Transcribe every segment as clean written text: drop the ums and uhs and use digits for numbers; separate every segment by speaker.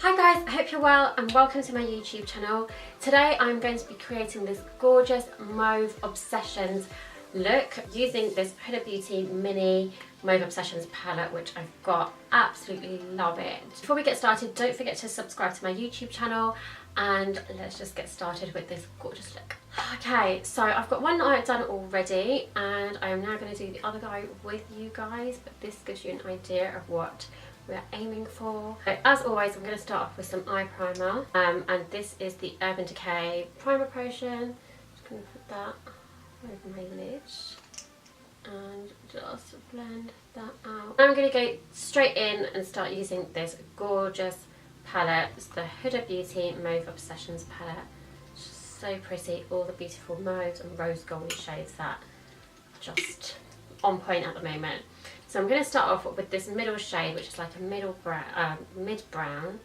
Speaker 1: Hi guys, I hope you're well and welcome to my YouTube channel. Today I'm going to be creating this gorgeous Mauve Obsessions look using this Huda Beauty mini Mauve Obsessions palette, which I've got. Absolutely love it. Before we get started, don't forget to subscribe to my YouTube channel and let's just get started with this gorgeous look. Okay, so I've got one eye done already and I am now going to do the other eye with you guys, but this gives you an idea of what we're aiming for. So as always, I'm going to start off with some eye primer, and this is the Urban Decay Primer Potion. Just going to put that over my lid and just blend that out. I'm going to go straight in and start using this gorgeous palette. It's the Huda Beauty Mauve Obsessions palette. It's just so pretty, all the beautiful mauves and rose goldy shades that are just on point at the moment. So I'm going to start off with this middle shade, which is like a mid-brown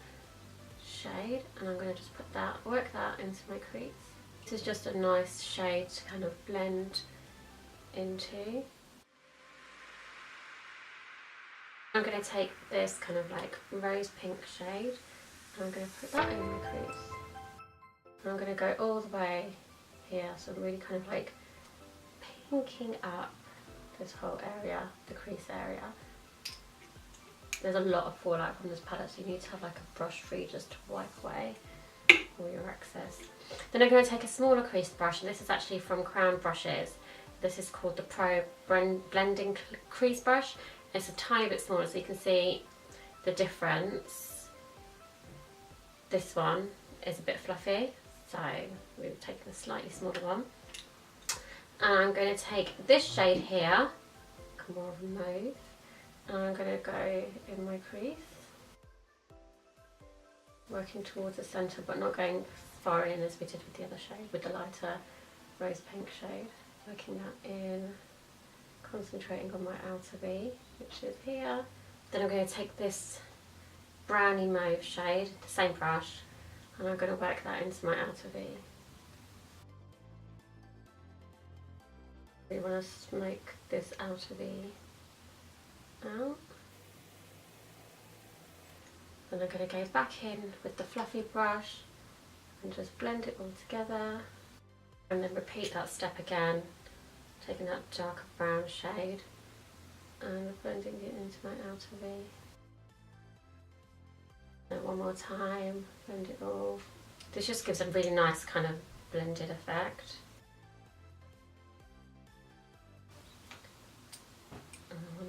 Speaker 1: shade, and I'm going to just work that into my crease. This is just a nice shade to kind of blend into. I'm going to take this kind of like rose pink shade, and I'm going to put that in my crease. And I'm going to go all the way here, so I'm really kind of like pinking up this whole area, the crease area. There's a lot of fallout from this palette, so you need to have like a brush free just to wipe away all your excess. Then I'm going to take a smaller crease brush, and this is actually from Crown Brushes. This is called the Pro Blending Crease Brush. It's a tiny bit smaller, so you can see the difference. This one is a bit fluffy, so we've taken a slightly smaller one. And I'm going to take this shade here, more of a mauve, and I'm going to go in my crease, working towards the centre but not going far in as we did with the other shade, with the lighter rose pink shade. Working that in, concentrating on my outer V, which is here. Then I'm going to take this browny mauve shade, the same brush, and I'm going to work that into my outer V. We want to smoke this outer V out. And I'm going to go back in with the fluffy brush and just blend it all together. And then repeat that step again, taking that darker brown shade and blending it into my outer V. And one more time, blend it all. This just gives a really nice kind of blended effect.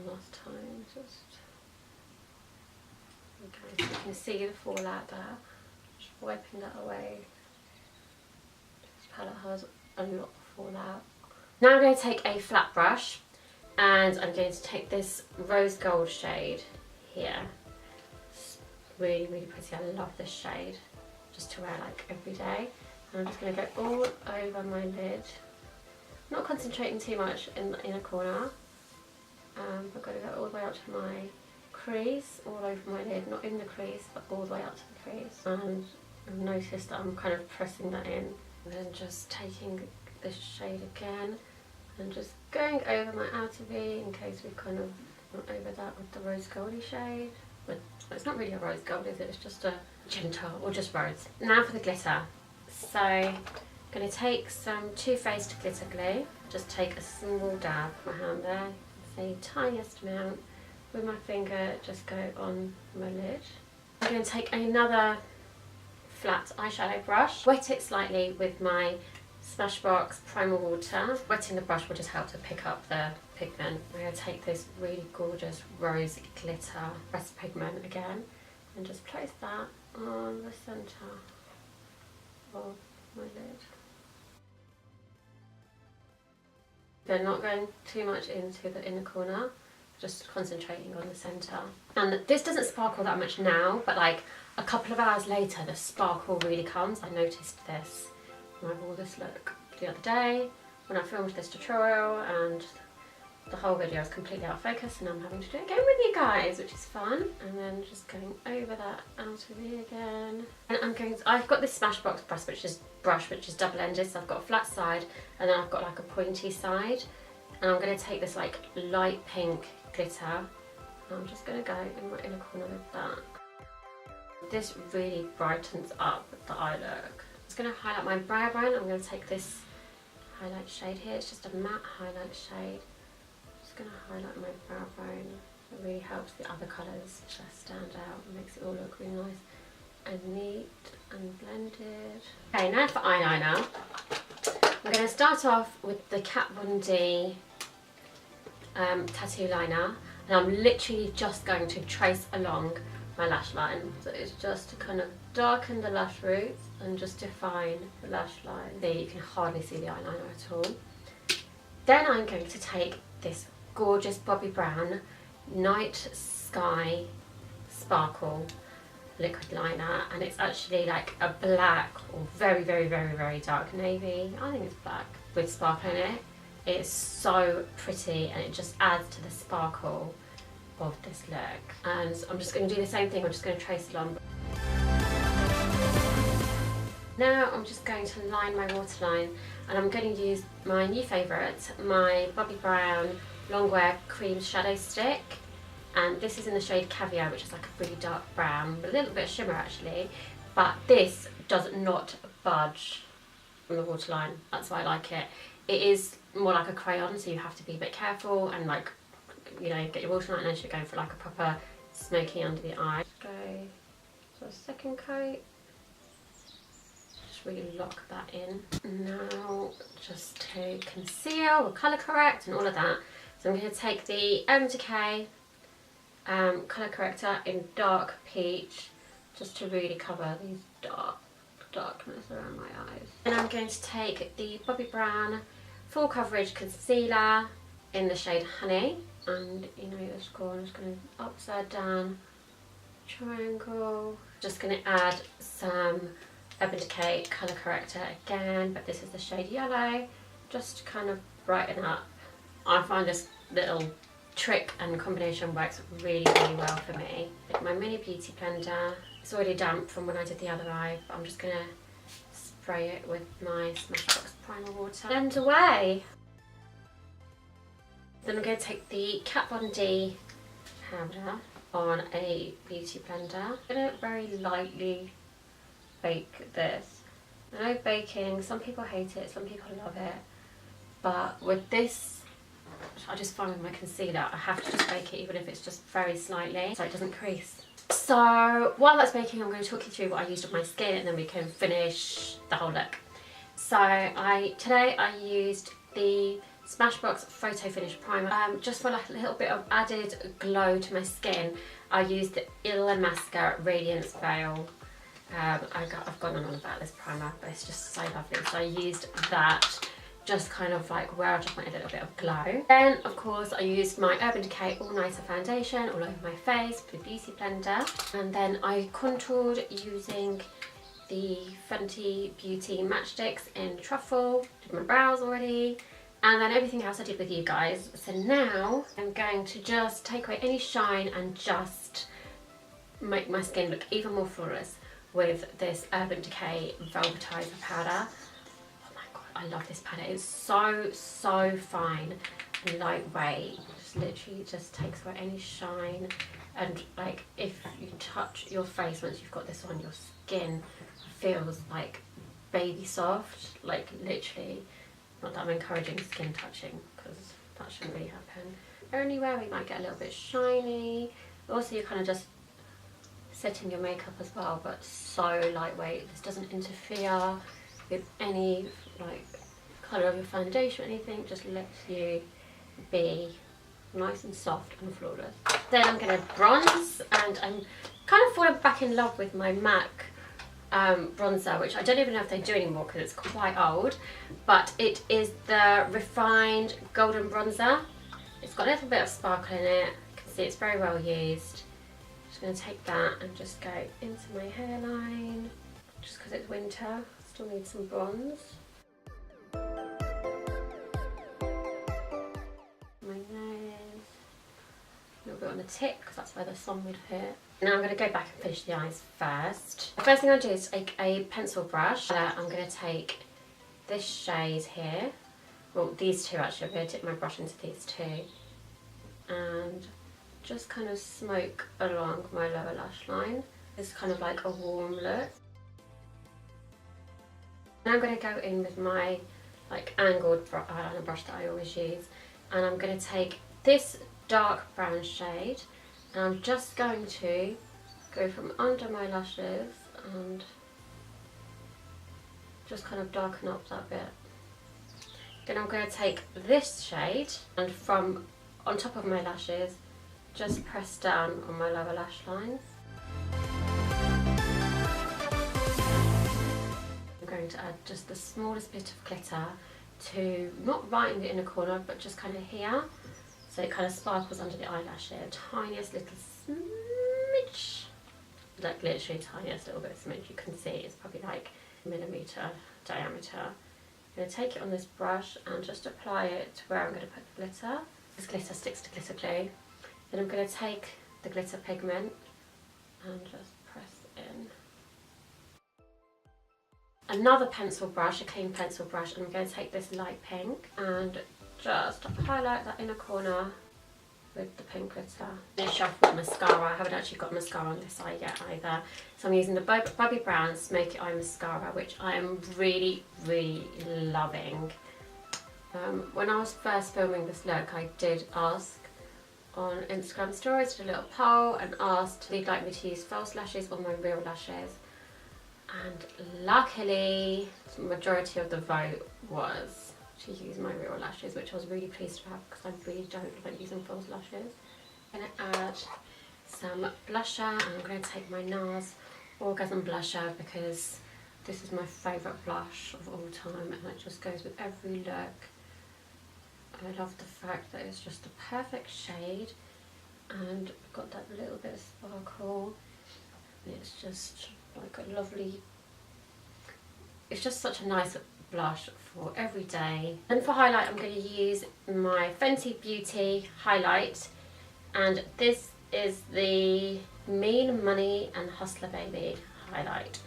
Speaker 1: Last time, just okay, so you can see the fallout there. Just wiping that away. This palette has a lot of fallout. Now I'm going to take a flat brush and I'm going to take this rose gold shade here. It's really, really pretty. I love this shade, just to wear like every day. And I'm just going to go all over my lid. Not concentrating too much in the inner corner. I've got to go all the way up to my crease, all over my lid, not in the crease, but all the way up to the crease. And I've noticed that I'm kind of pressing that in. And then just taking this shade again and just going over my outer V in case we've kind of gone over that with the rose goldy shade. But it's not really a rose gold, is it? It's just a gentle, or just rose. Now for the glitter. So I'm going to take some Too Faced glitter glue. Just take a small dab, my hand there. The tiniest amount with my finger, just go on my lid. I'm going to take another flat eyeshadow brush, wet it slightly with my Smashbox Primer Water. Wetting the brush will just help to pick up the pigment. I'm going to take this really gorgeous rose glitter pressed pigment again and just place that on the centre of my lid. They're not going too much into the inner corner, just concentrating on the centre. And this doesn't sparkle that much now, but like a couple of hours later the sparkle really comes. I noticed this when I wore this look the other day when I filmed this tutorial, and the whole video is completely out of focus and I'm having to do it again with you guys, which is fun. And then just going over that outer V again. And I've got this Smashbox brush which is double-ended, so I've got a flat side and then I've got like a pointy side. And I'm going to take this like light pink glitter and I'm just going to go in my inner corner with that. This really brightens up the eye look. I'm just going to highlight my brow bone. I'm going to take this highlight shade here. It's just a matte highlight shade. I'm just going to highlight my brow bone. It really helps the other colours just stand out and makes it all look really nice and neat and blended. Okay, now for eyeliner. We're going to start off with the Kat Von D tattoo liner, and I'm literally just going to trace along my lash line. So it's just to kind of darken the lash roots and just define the lash line. There you can hardly see the eyeliner at all. Then I'm going to take this gorgeous Bobbi Brown Night Sky Sparkle liquid liner, and it's actually like a black or very dark navy. I think it's black with sparkle in it. It's so pretty and it just adds to the sparkle of this look. And I'm just going to do the same thing. I'm just going to trace along. Now I'm just going to line my waterline, and I'm going to use my new favourite, my Bobbi Brown Longwear Cream Shadow Stick. And this is in the shade Caviar, which is like a really dark brown, a little bit of shimmer actually. But this does not budge on the waterline. That's why I like it. It is more like a crayon, so you have to be a bit careful and, like, you know, get your waterline unless you're going for like a proper smoky under the eye. Go for a second coat. Just really lock that in. Now just to conceal or colour correct and all of that. So I'm going to take the Decay colour corrector in dark peach, just to really cover these darkness around my eyes. And I'm going to take the Bobbi Brown full coverage concealer in the shade Honey, and you know the score. I'm just going to upside down triangle. Just going to add some Urban Decay colour corrector again, but this is the shade Yellow, just to kind of brighten up. I find this little trick and combination works really well for me. My mini beauty blender. It's already damp from when I did the other eye, but I'm just going to spray it with my Smashbox primer water. Blend away. Then I'm going to take the Kat Von D powder on a beauty blender. I'm going to very lightly bake this. I know baking, some people hate it, some people love it, but with this, I just find with my concealer, I have to just bake it even if it's just very slightly, so it doesn't crease. So while that's baking, I'm going to talk you through what I used on my skin, and then we can finish the whole look. So today I used the Smashbox Photo Finish Primer. Just for like a little bit of added glow to my skin, I used the Illamasqua Radiance Veil. I've gone on about this primer, but it's just so lovely. So I used that, just kind of like where I just wanted a little bit of glow. Then of course I used my Urban Decay All Nighter Foundation all over my face with the Beauty Blender, and then I contoured using the Fenty Beauty Matchsticks in Truffle. Did my brows already, and then everything else I did with you guys. So now I'm going to just take away any shine and just make my skin look even more flawless with this Urban Decay Velvetizer powder. I love this palette. It's so fine and lightweight. Just literally just takes away any shine, and like if you touch your face once you've got this on, your skin feels like baby soft. Like literally, not that I'm encouraging skin touching because that shouldn't really happen. Only where we might get a little bit shiny. Also, you're kind of just setting your makeup as well, but so lightweight. This doesn't interfere with any like colour of your foundation or anything, just lets you be nice and soft and flawless. Then I'm going to bronze, and I'm kind of falling back in love with my MAC bronzer, which I don't even know if they do anymore because it's quite old, but it is the Refined Golden Bronzer. It's got a little bit of sparkle in it. You can see it's very well used. I'm just going to take that and just go into my hairline, just because it's winter. Still need some bronze. My nose. A little bit on the tip because that's where the sun would hit. Now I'm going to go back and finish the eyes first. The first thing I'll do is take a pencil brush. I'm going to take this shade here. Well, these two actually. I'm going to dip my brush into these two. And just kind of smoke along my lower lash line. It's kind of like a warm look. Now I'm going to go in with my like angled eyeliner brush that I always use, and I'm going to take this dark brown shade and I'm just going to go from under my lashes and just kind of darken up that bit. Then I'm going to take this shade and from on top of my lashes just press down on my lower lash lines. I'm going to add just the smallest bit of glitter to, not right in the inner corner, but just kind of here, so it kind of sparkles under the eyelashes. Tiniest little smidge, like literally tiniest little bit of smidge. You can see it's probably like millimetre diameter. I'm going to take it on this brush and just apply it to where I'm going to put the glitter. This glitter sticks to glitter glue. Then I'm going to take the glitter pigment and just press in. Another pencil brush, a clean pencil brush, and I'm going to take this light pink and just highlight that inner corner with the pink glitter. Finish off with mascara. I haven't actually got mascara on this eye yet either. So I'm using the Bobbi Brown Smoky Eye Mascara, which I am really, really loving. When I was first filming this look, I did ask on Instagram stories, did a little poll and asked if they'd like me to use false lashes or my real lashes. And luckily, the majority of the vote was to use my real lashes, which I was really pleased to have because I really don't like using false lashes. I'm going to add some blusher, and I'm going to take my NARS Orgasm Blusher because this is my favourite blush of all time and it just goes with every look. I love the fact that it's just the perfect shade and got that little bit of sparkle. It's just like a lovely, it's just such a nice blush for every day. And for highlight, I'm going to use my Fenty Beauty highlight, and this is the Mean Money and Hustler Baby highlight.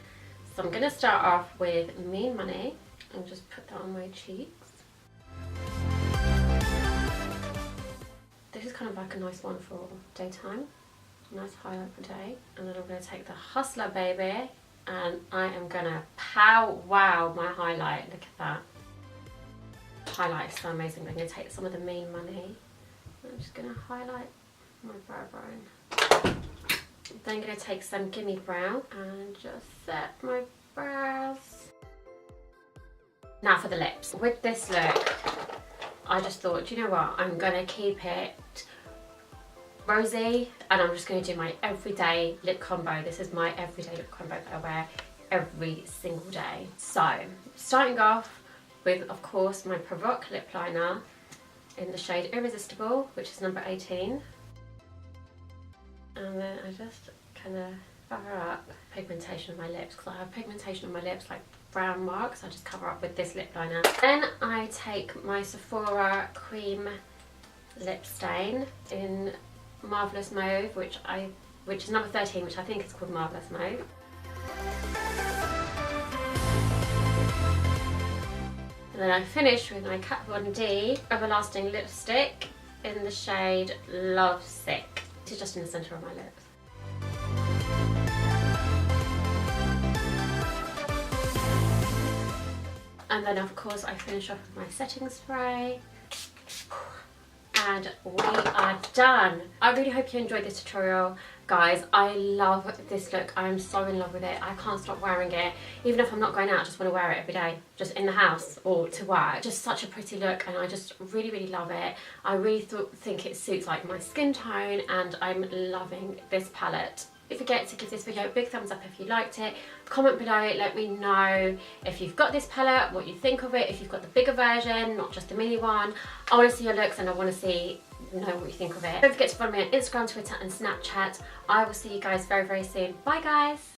Speaker 1: So I'm going to start off with Mean Money and just put that on my cheeks. This is kind of like a nice one for daytime, nice highlight for day. And then I'm going to take the Hustler Baby and I am going to pow wow my highlight. Look at that. Highlight is so amazing. I'm going to take some of the Mean Money. I'm just going to highlight my brow bone. Then I'm going to take some Gimme Brow and just set my brows. Now for the lips. With this look, I just thought, do you know what, I'm going to keep it rosy and I'm just going to do my everyday lip combo. This is my everyday lip combo that I wear every single day. So, starting off with, of course, my Provoke lip liner in the shade Irresistible, which is number 18. And then I just kind of cover up pigmentation on my lips because I have pigmentation on my lips, like brown marks. I just cover up with this lip liner. Then I take my Sephora Cream Lip Stain in Marvellous Mauve, which is number 13, which I think is called Marvellous Mauve. And then I finish with my Kat Von D Everlasting Lipstick in the shade Love Sick. This is just in the centre of my lips. And then of course I finish off with my setting spray. And we are done. I really hope you enjoyed this tutorial, guys. I love this look. I am so in love with it. I can't stop wearing it. Even if I'm not going out, I just want to wear it every day, just in the house or to work. Just such a pretty look and I just really, really love it. I really think it suits like my skin tone and I'm loving this palette. Don't forget to give this video a big thumbs up if you liked it. Comment below, let me know if you've got this palette, what you think of it, if you've got the bigger version, not just the mini one. I want to see your looks and I want to know what you think of it. Don't forget to follow me on Instagram, Twitter and Snapchat. I will see you guys very, very soon. Bye guys!